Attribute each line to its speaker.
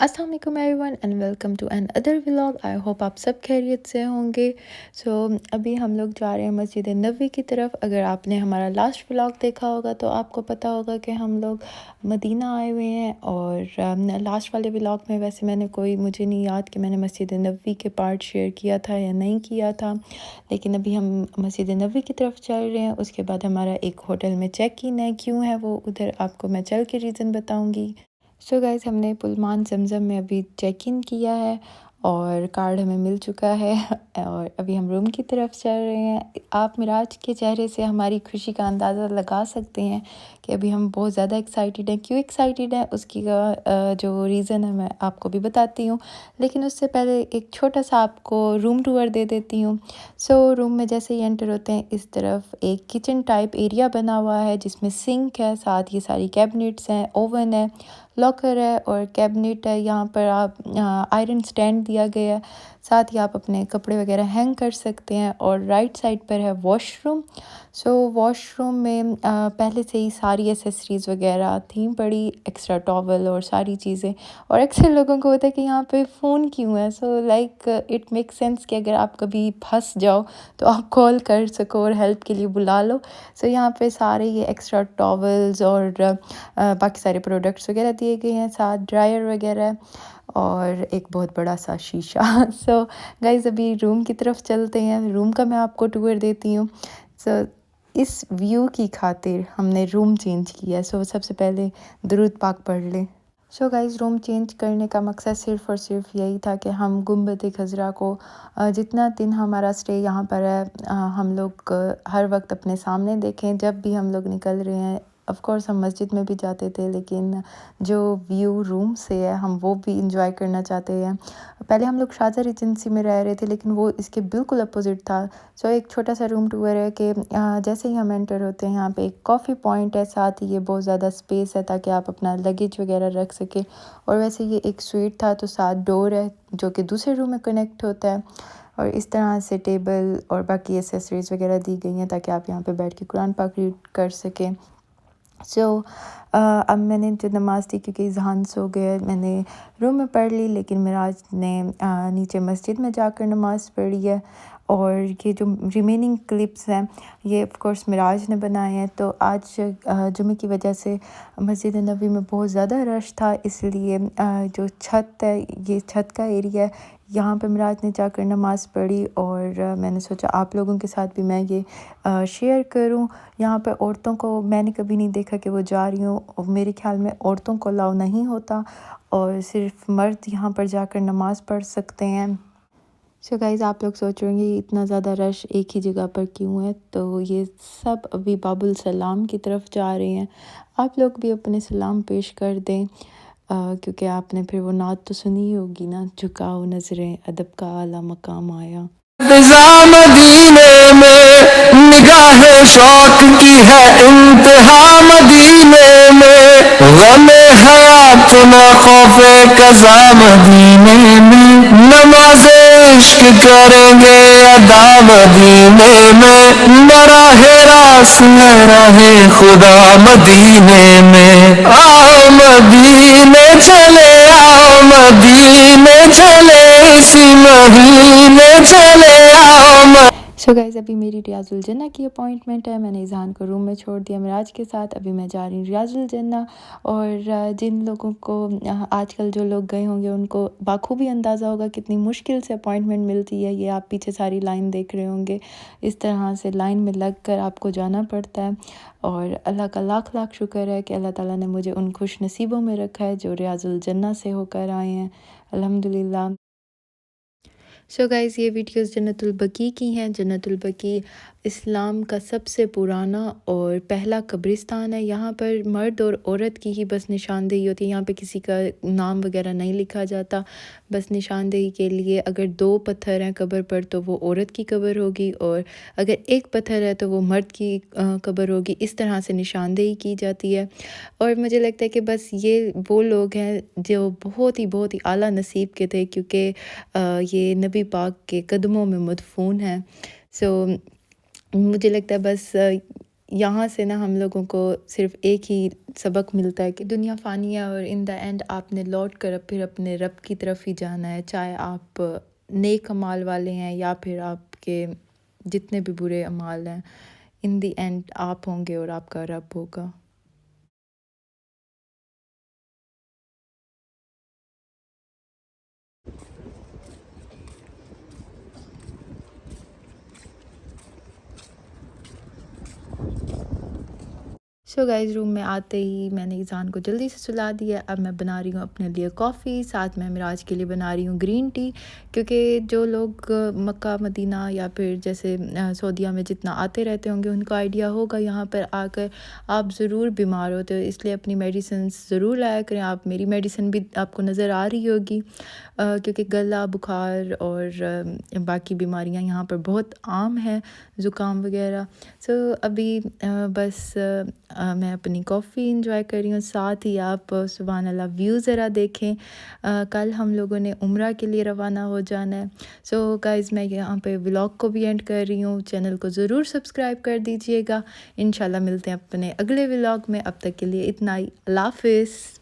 Speaker 1: अस्सलाम वालेकुम everyone and welcome to another vlog. I hope आप सब खैरियत से होंगे। अभी हम लोग जा रहे हैं मस्जिद नबवी की तरफ। अगर आपने हमारा लास्ट व्लॉग देखा होगा तो आपको पता होगा कि हम लोग मदीना आए हुए हैं। और लास्ट वाले व्लॉग में वैसे मुझे नहीं याद कि मैंने मस्जिद नबवी के पार्ट शेयर किया था या नहीं किया था, लेकिन अभी हम मस्जिद नबवी की तरफ चल रहे हैं। उसके बाद हमारा एक होटल में चेक इन है, क्यों है वो उधर आपको मैं चल के रीज़न बताऊँगी। गाइस, हमने पुलमान जमजम में अभी चेक इन किया है और कार्ड हमें मिल चुका है और अभी हम रूम की तरफ चल रहे हैं। आप मिराज के चेहरे से हमारी खुशी का अंदाज़ा लगा सकते हैं कि अभी हम बहुत ज़्यादा एक्साइटेड हैं। क्यों एक्साइटेड हैं उसकी जो रीज़न है मैं आपको भी बताती हूँ, लेकिन उससे पहले एक छोटा सा आपको रूम टूर दे देती हूँ। रूम में जैसे ही एंटर होते हैं इस तरफ एक किचन टाइप एरिया बना हुआ है जिसमें सिंक है, साथ ये सारी कैबिनेट्स हैं, ओवन है, लॉकर है और कैबिनेट है। यहाँ पर आप आयरन स्टैंड दिया गया है, साथ ही आप अपने कपड़े वगैरह हैंग कर सकते हैं। और राइट साइड पर है वॉशरूम। वॉशरूम में पहले से ही सारी एसेसरीज़ वगैरह थी पड़ी, एक्स्ट्रा टॉवल और सारी चीज़ें। और अक्सर लोगों को होता है कि यहाँ पे फ़ोन क्यों है। लाइक इट मेक सेंस कि अगर आप कभी फंस जाओ तो आप कॉल कर सको और हेल्प के लिए बुला लो। यहाँ पे सारे ये एक्स्ट्रा टॉवल्स और बाकी सारे प्रोडक्ट्स वगैरह दिए गए हैं, साथ ड्रायर वगैरह है और एक बहुत बड़ा सा शीशा। गाइज़, अभी रूम की तरफ चलते हैं। रूम का मैं आपको टूर देती हूँ। सो इस व्यू की खातिर हमने रूम चेंज किया है। सबसे पहले दुरूद पाक पढ़ लें। गाइज़, रूम चेंज करने का मकसद सिर्फ़ और सिर्फ यही था कि हम गुंबद खज़रा को जितना दिन हमारा स्टे यहाँ पर है हम लोग हर वक्त अपने सामने देखें। जब भी हम लोग निकल रहे हैं, ऑफ़ कोर्स हम मस्जिद में भी जाते थे, लेकिन जो व्यू रूम से है हम वो भी इंजॉय करना चाहते हैं। पहले हम लोग शारजा रिजेंसी में रह रहे थे, लेकिन वो इसके बिल्कुल अपोज़िट था। एक छोटा सा रूम टूर है कि जैसे ही हम एंटर होते हैं यहाँ पे एक कॉफ़ी पॉइंट है, साथ ही ये बहुत ज़्यादा स्पेस है ताकि आप अपना लगेज वगैरह रख सकें। और वैसे ये एक स्वीट था तो साथ डोर है जो कि दूसरे रूम में कनेक्ट होता है। और इस तरह से टेबल और बाकी एसेसरीज़ वगैरह दी गई हैं ताकि आप यहाँ पे बैठ के कुरान पाक रीड कर सकें। अब मैंने जो नमाज़ थी, क्योंकि ज़हान सो गए, मैंने रूम में पढ़ ली, लेकिन मिराज ने नीचे मस्जिद में जाकर नमाज़ पढ़ी है। और ये जो रिमेनिंग क्लिप्स हैं ये ऑफ़ कोर्स मिराज ने बनाए हैं। तो आज जुमे की वजह से मस्जिद नबवी में बहुत ज़्यादा रश था, इसलिए जो छत है, ये छत का एरिया है, यहाँ पे मिराज ने जाकर नमाज़ पढ़ी। और मैंने सोचा आप लोगों के साथ भी मैं ये शेयर करूँ। यहाँ पे औरतों को मैंने कभी नहीं देखा कि वो जा रही हों, और मेरे ख़्याल में औरतों को अलाउ नहीं होता और सिर्फ मर्द यहाँ पर जाकर नमाज़ पढ़ सकते हैं। गाइज़, आप लोग सोच रहे होंगे इतना ज़्यादा रश एक ही जगह पर क्यों है, तो ये सब अभी बाबुल सलाम की तरफ जा रहे हैं। आप लोग भी अपने सलाम पेश कर दें, क्योंकि आपने फिर वो नात तो सुनी ही होगी ना, झुकाओ नज़रें अदब का आला मकाम आया।
Speaker 2: मदीने में निगाह शौक की है इंतहा, मदीने में गमे हयात न खौफे कज़ा, मदीने में नमाज़ इश्क करेंगे अदा, मदीने में बराहे रास है राहे खुदा, मदीने में आओ मदीने चले, आओ मदीने चले, इसी महीने चले आओ।
Speaker 1: गाइज़, अभी मेरी रियाजुल जन्ना की अपॉइंटमेंट है। मैंने इज़हान को रूम में छोड़ दिया मिराज के साथ। अभी मैं जा रही हूँ रियाजुल जन्ना। और जिन लोगों को आजकल जो लोग गए होंगे उनको बाखूबी अंदाज़ा होगा कितनी मुश्किल से अपॉइंटमेंट मिलती है। ये आप पीछे सारी लाइन देख रहे होंगे, इस तरह से लाइन में लग कर आपको जाना पड़ता है। और अल्लाह का लाख लाख शुक्र है कि अल्लाह ताला ने मुझे उन खुश नसीबों में रखा है जो रियाजुल जन्ना से होकर आए हैं, अल्हम्दुलिल्लाह। गाइज़, ये वीडियोस जन्नतुल बकी की हैं। जन्नतुल बकी इस्लाम का सबसे पुराना और पहला कब्रिस्तान है। यहाँ पर मर्द और औरत की ही बस निशानदेही होती है। यहाँ पे किसी का नाम वगैरह नहीं लिखा जाता, बस निशानदेही के लिए। अगर 2 पत्थर हैं कब्र पर तो वो औरत की कब्र होगी, और अगर 1 पत्थर है तो वो मर्द की कब्र होगी। इस तरह से निशानदेही की जाती है। और मुझे लगता है कि बस ये वो लोग हैं जो बहुत ही आला नसीब के थे, क्योंकि ये नबी पाक के कदमों में मदफून है। मुझे लगता है बस यहाँ से ना हम लोगों को सिर्फ़ एक ही सबक मिलता है कि दुनिया फ़ानी है और इन द एंड आपने लौट कर फिर अपने रब की तरफ ही जाना है। चाहे आप नेक अमाल वाले हैं या फिर आपके जितने भी बुरे अमाल हैं, इन द एंड आप होंगे और आपका रब होगा। सो गाइस रूम में आते ही मैंने ईज़ान को जल्दी से सुला दिया। अब मैं बना रही हूँ अपने लिए कॉफ़ी, साथ में मिराज के लिए बना रही हूँ ग्रीन टी, क्योंकि जो लोग मक्का मदीना या फिर जैसे सऊदीया में जितना आते रहते होंगे उनको आइडिया होगा यहाँ पर आकर आप ज़रूर बीमार होते हो, इसलिए अपनी मेडिसिन्स ज़रूर लाया करें। आप मेरी मेडिसिन भी आपको नज़र आ रही होगी, क्योंकि गला बुखार और बाकी बीमारियाँ यहाँ पर बहुत आम है, ज़ुकाम वगैरह। सो अभी बस मैं अपनी कॉफ़ी इंजॉय कर रही हूँ, साथ ही आप सुभान अल्लाह व्यू ज़रा देखें। कल हम लोगों ने उम्रा के लिए रवाना हो जाना है। सो गाइज़ मैं यहाँ पे व्लॉग को भी एंड कर रही हूँ, चैनल को ज़रूर सब्सक्राइब कर दीजिएगा। इंशाल्लाह मिलते हैं अपने अगले व्लॉग में, अब तक के लिए इतना ही। अल्लाह हाफ़िज़।